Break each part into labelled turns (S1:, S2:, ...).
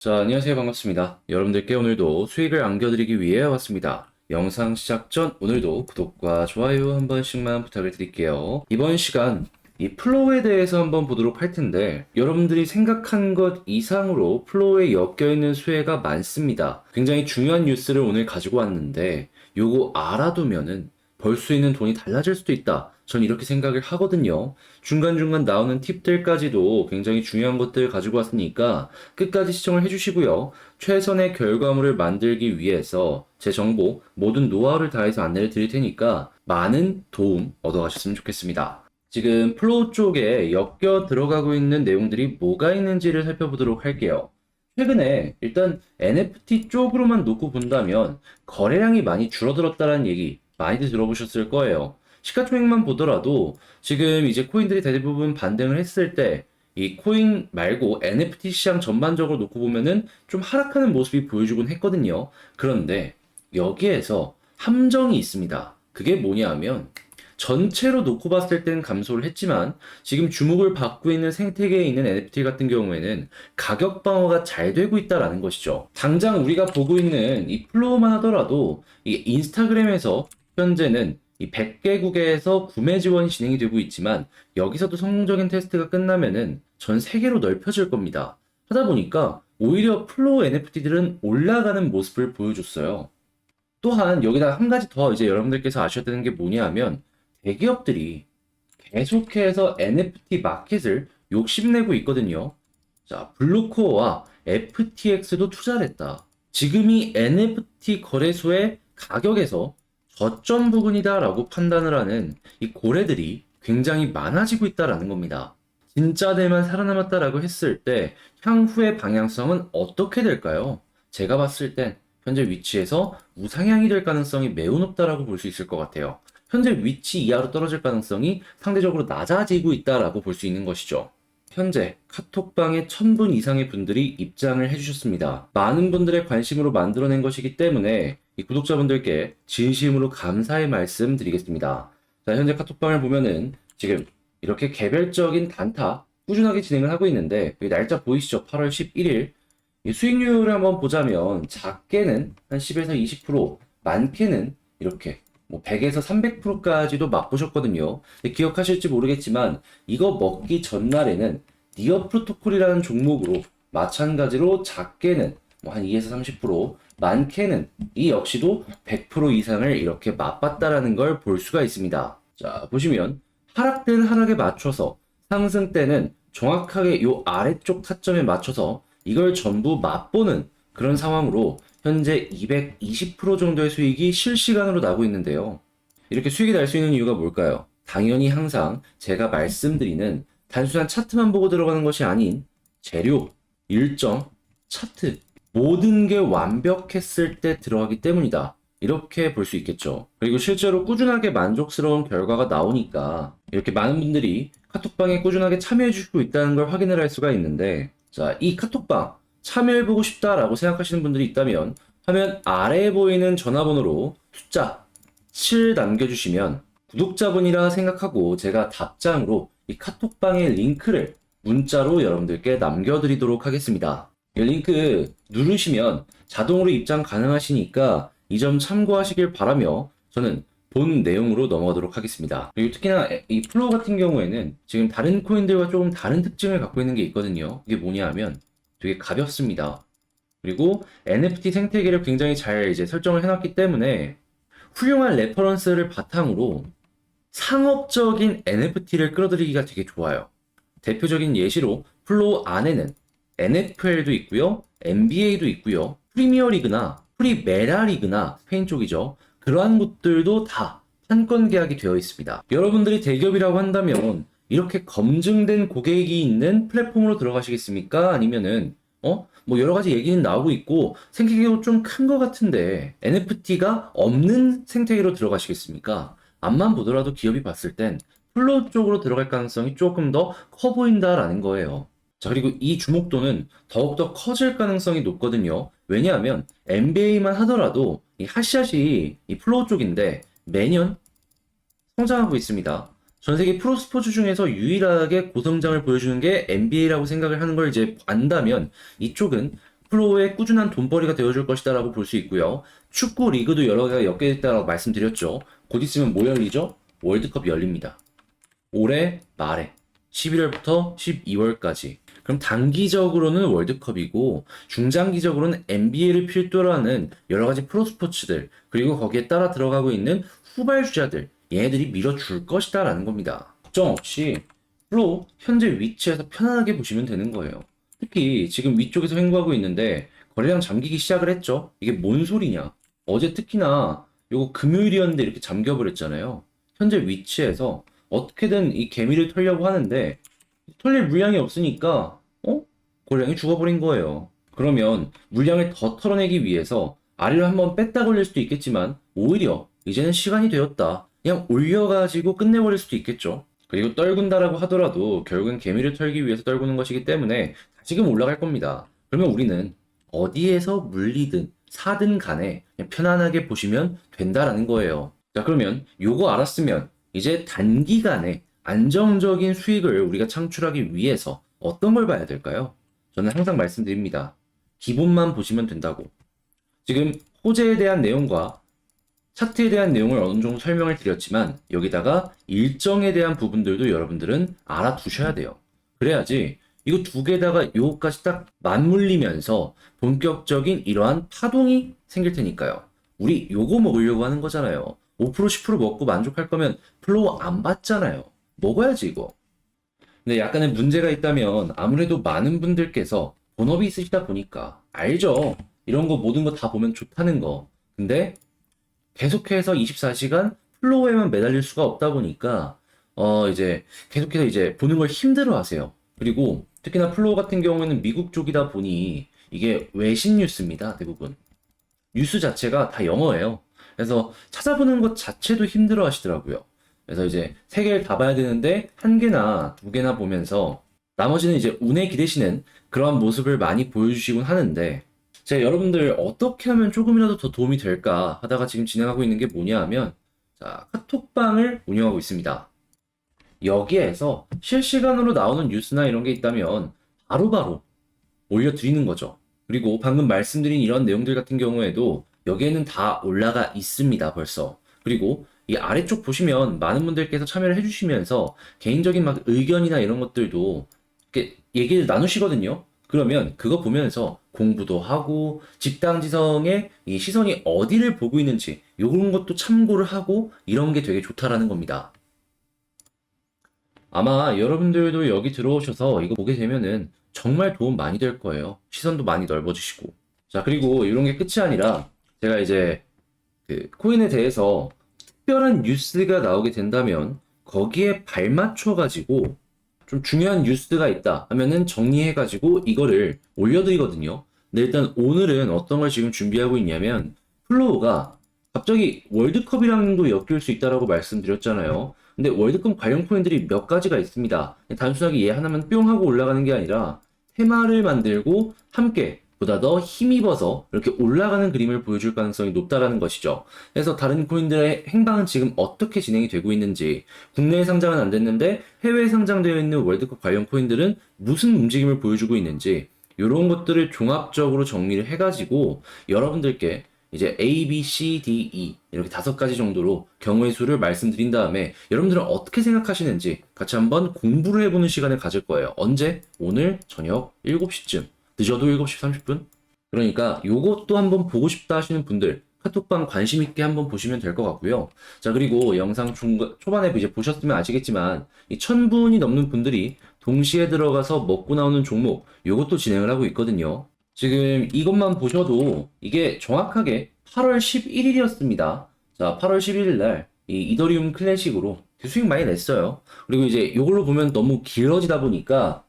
S1: 자, 안녕하세요. 반갑습니다. 여러분들께 오늘도 수익을 안겨드리기 위해 왔습니다. 영상 시작 전 오늘도 구독과 좋아요 한 번씩만 부탁을 드릴게요. 이번 시간 이 플로우에 대해서 한번 보도록 할 텐데 여러분들이 생각한 것 이상으로 플로우에 엮여있는 수혜가 많습니다. 굉장히 중요한 뉴스를 오늘 가지고 왔는데 요거 알아두면은 벌 수 있는 돈이 달라질 수도 있다. 전 이렇게 생각을 하거든요. 중간중간 나오는 팁들까지도 굉장히 중요한 것들 가지고 왔으니까 끝까지 시청을 해주시고요. 최선의 결과물을 만들기 위해서 제 정보, 모든 노하우를 다해서 안내를 드릴 테니까 많은 도움 얻어가셨으면 좋겠습니다. 지금 플로우 쪽에 엮여 들어가고 있는 내용들이 뭐가 있는지를 살펴보도록 할게요. 최근에 일단 NFT 쪽으로만 놓고 본다면 거래량이 많이 줄어들었다는 얘기 많이들 들어보셨을 거예요. 시가총액만 보더라도 지금 이제 코인들이 대부분 반등을 했을 때 이 코인 말고 NFT 시장 전반적으로 놓고 보면은 좀 하락하는 모습이 보여주곤 했거든요. 그런데 여기에서 함정이 있습니다. 그게 뭐냐 하면 전체로 놓고 봤을 때는 감소를 했지만 지금 주목을 받고 있는 생태계에 있는 NFT 같은 경우에는 가격 방어가 잘 되고 있다라는 것이죠. 당장 우리가 보고 있는 이 플로우만 하더라도 이 인스타그램에서 현재는 이 100개국에서 구매 지원이 진행이 되고 있지만 여기서도 성공적인 테스트가 끝나면은 전 세계로 넓혀질 겁니다. 하다 보니까 오히려 플로우 NFT들은 올라가는 모습을 보여줬어요. 또한 여기다 한 가지 더 이제 여러분들께서 아셔야 되는 게 뭐냐 하면 대기업들이 계속해서 NFT 마켓을 욕심내고 있거든요. 자, 블루코어와 FTX도 투자를 했다. 지금이 NFT 거래소의 가격에서 저점 부근이다라고 판단을 하는 이 고래들이 굉장히 많아지고 있다라는 겁니다. 진짜들만 살아남았다라고 했을 때 향후의 방향성은 어떻게 될까요? 제가 봤을 땐 현재 위치에서 우상향이 될 가능성이 매우 높다라고 볼 수 있을 것 같아요. 현재 위치 이하로 떨어질 가능성이 상대적으로 낮아지고 있다라고 볼 수 있는 것이죠. 현재 카톡방에 1000분 이상의 분들이 입장을 해주셨습니다. 많은 분들의 관심으로 만들어낸 것이기 때문에 이 구독자분들께 진심으로 감사의 말씀 드리겠습니다. 자, 현재 카톡방을 보면은 지금 이렇게 개별적인 단타 꾸준하게 진행을 하고 있는데 여기 날짜 보이시죠? 8월 11일 이 수익률을 한번 보자면 작게는 한 10에서 20%, 많게는 이렇게 뭐 100에서 300%까지도 맛보셨거든요. 근데 기억하실지 모르겠지만 이거 먹기 전날에는 니어 프로토콜이라는 종목으로 마찬가지로 작게는 뭐 한 2에서 30%, 많게는 이 역시도 100% 이상을 이렇게 맛봤다라는 걸 볼 수가 있습니다. 자, 보시면 하락된 하락에 맞춰서 상승 때는 정확하게 요 아래쪽 타점에 맞춰서 이걸 전부 맛보는 그런 상황으로 현재 220% 정도의 수익이 실시간으로 나고 있는데요. 이렇게 수익이 날 수 있는 이유가 뭘까요? 당연히 항상 제가 말씀드리는 단순한 차트만 보고 들어가는 것이 아닌 재료, 일정, 차트 모든 게 완벽했을 때 들어가기 때문이다. 이렇게 볼 수 있겠죠. 그리고 실제로 꾸준하게 만족스러운 결과가 나오니까 이렇게 많은 분들이 카톡방에 꾸준하게 참여해 주시고 있다는 걸 확인을 할 수가 있는데 자, 이 카톡방 참여해보고 싶다라고 생각하시는 분들이 있다면 화면 아래에 보이는 전화번호로 숫자 7 남겨주시면 구독자분이라 생각하고 제가 답장으로 이 카톡방의 링크를 문자로 여러분들께 남겨드리도록 하겠습니다. 이 링크 누르시면 자동으로 입장 가능하시니까 이 점 참고하시길 바라며 저는 본 내용으로 넘어가도록 하겠습니다. 그리고 특히나 이 플로우 같은 경우에는 지금 다른 코인들과 조금 다른 특징을 갖고 있는 게 있거든요. 이게 뭐냐 하면 되게 가볍습니다. 그리고 NFT 생태계를 굉장히 잘 이제 설정을 해놨기 때문에 훌륭한 레퍼런스를 바탕으로 상업적인 NFT를 끌어들이기가 되게 좋아요. 대표적인 예시로 플로우 안에는 NFL도 있고요, NBA도 있고요, 프리미어리그나 프리메라리그나 스페인 쪽이죠. 그러한 곳들도 다 판권 계약이 되어 있습니다. 여러분들이 대기업이라고 한다면 이렇게 검증된 고객이 있는 플랫폼으로 들어가시겠습니까? 아니면은 뭐 여러 가지 얘기는 나오고 있고 생태계도 좀 큰 것 같은데 NFT가 없는 생태계로 들어가시겠습니까? 앞만 보더라도 기업이 봤을 땐 플로우 쪽으로 들어갈 가능성이 조금 더 커 보인다라는 거예요. 자, 그리고 이 주목도는 더욱더 커질 가능성이 높거든요. 왜냐하면 NBA만 하더라도 이 핫샷이 이 플로우 쪽인데 매년 성장하고 있습니다. 전 세계 프로 스포츠 중에서 유일하게 고성장을 보여주는 게 NBA라고 생각을 하는 걸 이제 안다면 이쪽은 플로우의 꾸준한 돈벌이가 되어줄 것이다 라고 볼 수 있고요. 축구 리그도 여러 개가 엮여 있다고 말씀드렸죠. 곧 있으면 뭐 열리죠? 월드컵 열립니다. 올해 말에 11월부터 12월까지. 그럼 단기적으로는 월드컵이고 중장기적으로는 NBA를 필두로 하는 여러 가지 프로스포츠들 그리고 거기에 따라 들어가고 있는 후발주자들 얘네들이 밀어줄 것이다 라는 겁니다. 걱정 없이 플로우 현재 위치에서 편안하게 보시면 되는 거예요. 특히 지금 위쪽에서 횡보하고 있는데 거래량 잠기기 시작을 했죠. 이게 뭔 소리냐? 어제 특히나 요거 금요일이었는데 이렇게 잠겨버렸잖아요. 현재 위치에서 어떻게든 이 개미를 털려고 하는데 털릴 물량이 없으니까 거래량이 죽어버린 거예요. 그러면 물량을 더 털어내기 위해서 아래로 한번 뺐다 걸릴 수도 있겠지만 오히려 이제는 시간이 되었다. 그냥 올려가지고 끝내버릴 수도 있겠죠. 그리고 떨군다라고 하더라도 결국엔 개미를 털기 위해서 떨구는 것이기 때문에 다시금 올라갈 겁니다. 그러면 우리는 어디에서 물리든 사든 간에 그냥 편안하게 보시면 된다라는 거예요. 자, 그러면 요거 알았으면 이제 단기간에 안정적인 수익을 우리가 창출하기 위해서 어떤 걸 봐야 될까요? 저는 항상 말씀드립니다. 기본만 보시면 된다고. 지금 호재에 대한 내용과 차트에 대한 내용을 어느 정도 설명을 드렸지만 여기다가 일정에 대한 부분들도 여러분들은 알아두셔야 돼요. 그래야지 이거 두 개다가 요거까지 딱 맞물리면서 본격적인 이러한 파동이 생길 테니까요. 우리 요거 먹으려고 하는 거잖아요. 5% 10% 먹고 만족할 거면 플로우 안 받잖아요. 먹어야지 이거. 근데 약간의 문제가 있다면 아무래도 많은 분들께서 본업이 있으시다 보니까 알죠. 이런 거 모든 거 다 보면 좋다는 거. 근데 계속해서 24시간 플로우에만 매달릴 수가 없다 보니까 이제 계속해서 이제 보는 걸 힘들어 하세요. 그리고 특히나 플로우 같은 경우에는 미국 쪽이다 보니 이게 외신 뉴스입니다. 대부분. 뉴스 자체가 다 영어예요. 그래서 찾아보는 것 자체도 힘들어 하시더라고요. 그래서 이제 세 개를 다 봐야 되는데 한 개나 두 개나 보면서 나머지는 이제 운에 기대시는 그런 모습을 많이 보여주시곤 하는데 제가 여러분들 어떻게 하면 조금이라도 더 도움이 될까 하다가 지금 진행하고 있는 게 뭐냐 하면 자, 카톡방을 운영하고 있습니다. 여기에서 실시간으로 나오는 뉴스나 이런 게 있다면 바로바로 올려드리는 거죠. 그리고 방금 말씀드린 이런 내용들 같은 경우에도 여기에는 다 올라가 있습니다, 벌써. 그리고 이 아래쪽 보시면 많은 분들께서 참여를 해주시면서 개인적인 막 의견이나 이런 것들도 이렇게 얘기를 나누시거든요. 그러면 그거 보면서 공부도 하고 집단지성의 이 시선이 어디를 보고 있는지 이런 것도 참고를 하고 이런 게 되게 좋다라는 겁니다. 아마 여러분들도 여기 들어오셔서 이거 보게 되면은 정말 도움 많이 될 거예요. 시선도 많이 넓어지시고. 자, 그리고 이런 게 끝이 아니라 제가 이제 그 코인에 대해서 특별한 뉴스가 나오게 된다면 거기에 발맞춰 가지고 좀 중요한 뉴스가 있다 하면은 정리해 가지고 이거를 올려드리거든요. 근데 일단 오늘은 어떤 걸 지금 준비하고 있냐면 플로우가 갑자기 월드컵이랑도 엮일 수 있다라고 말씀드렸잖아요. 근데 월드컵 관련 코인들이 몇 가지가 있습니다. 단순하게 얘 하나만 뿅 하고 올라가는 게 아니라 테마를 만들고 함께 보다 더 힘입어서 이렇게 올라가는 그림을 보여줄 가능성이 높다라는 것이죠. 그래서 다른 코인들의 행방은 지금 어떻게 진행이 되고 있는지, 국내에 상장은 안 됐는데 해외에 상장되어 있는 월드컵 관련 코인들은 무슨 움직임을 보여주고 있는지 이런 것들을 종합적으로 정리를 해가지고 여러분들께 이제 A, B, C, D, E 이렇게 5가지 정도로 경우의 수를 말씀드린 다음에 여러분들은 어떻게 생각하시는지 같이 한번 공부를 해보는 시간을 가질 거예요. 언제? 오늘 저녁 7시쯤. 늦어도 7시 30분? 그러니까 요것도 한번 보고 싶다 하시는 분들 카톡방 관심 있게 한번 보시면 될 것 같고요. 자, 그리고 영상 초반에 이제 보셨으면 아시겠지만 이 1000분이 넘는 분들이 동시에 들어가서 먹고 나오는 종목 요것도 진행을 하고 있거든요. 지금 이것만 보셔도 이게 정확하게 8월 11일이었습니다. 자, 8월 11일 날 이 이더리움 클래식으로 수익 많이 냈어요. 그리고 이제 이걸로 보면 너무 길어지다 보니까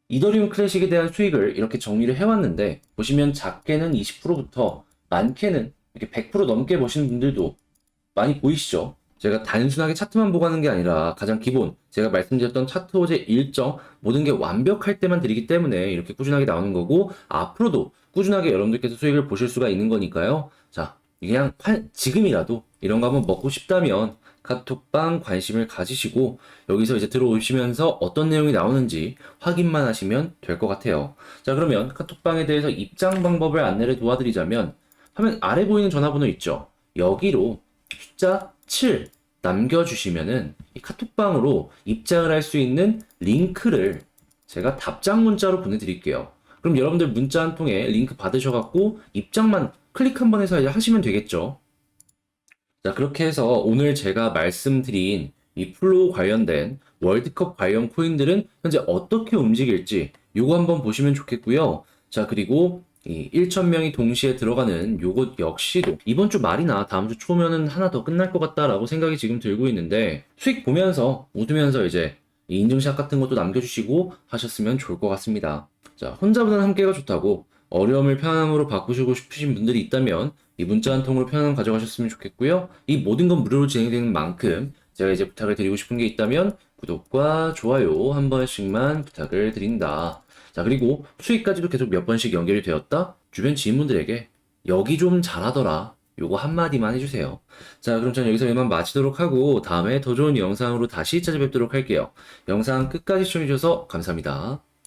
S1: 이더리움 클래식에 대한 수익을 이렇게 정리를 해왔는데 보시면 작게는 20%부터 많게는 이렇게 100% 넘게 보시는 분들도 많이 보이시죠? 제가 단순하게 차트만 보고 하는 게 아니라 가장 기본 제가 말씀드렸던 차트 호재 일정 모든 게 완벽할 때만 드리기 때문에 이렇게 꾸준하게 나오는 거고 앞으로도 꾸준하게 여러분들께서 수익을 보실 수가 있는 거니까요. 자, 그냥 지금이라도 이런 거 한번 먹고 싶다면 카톡방 관심을 가지시고 여기서 이제 들어오시면서 어떤 내용이 나오는지 확인만 하시면 될 것 같아요. 자, 그러면 카톡방에 대해서 입장 방법을 안내를 도와드리자면 화면 아래 보이는 전화번호 있죠? 여기로 숫자 7 남겨주시면은 이 카톡방으로 입장을 할 수 있는 링크를 제가 답장 문자로 보내드릴게요. 그럼 여러분들 문자 한 통에 링크 받으셔갖고 입장만 클릭 한번 해서 이제 하시면 되겠죠. 자, 그렇게 해서 오늘 제가 말씀드린 이 플로우 관련된 월드컵 관련 코인들은 현재 어떻게 움직일지 요거 한번 보시면 좋겠고요. 자, 그리고 이 1,000명이 동시에 들어가는 요것 역시도 이번 주 말이나 다음 주 초면은 하나 더 끝날 것 같다라고 생각이 지금 들고 있는데 수익 보면서 웃으면서 이제 이 인증샷 같은 것도 남겨주시고 하셨으면 좋을 것 같습니다. 자, 혼자보다는 함께가 좋다고 어려움을 편함으로 바꾸시고 싶으신 분들이 있다면 이 문자 한 통으로 편함 가져가셨으면 좋겠고요. 이 모든 건 무료로 진행되는 만큼 제가 이제 부탁을 드리고 싶은 게 있다면 구독과 좋아요 한 번씩만 부탁을 드린다. 자, 그리고 수익까지도 계속 몇 번씩 연결이 되었다? 주변 지인분들에게 여기 좀 잘하더라. 요거 한마디만 해주세요. 자, 그럼 저는 여기서 이만 마치도록 하고 다음에 더 좋은 영상으로 다시 찾아뵙도록 할게요. 영상 끝까지 시청해주셔서 감사합니다.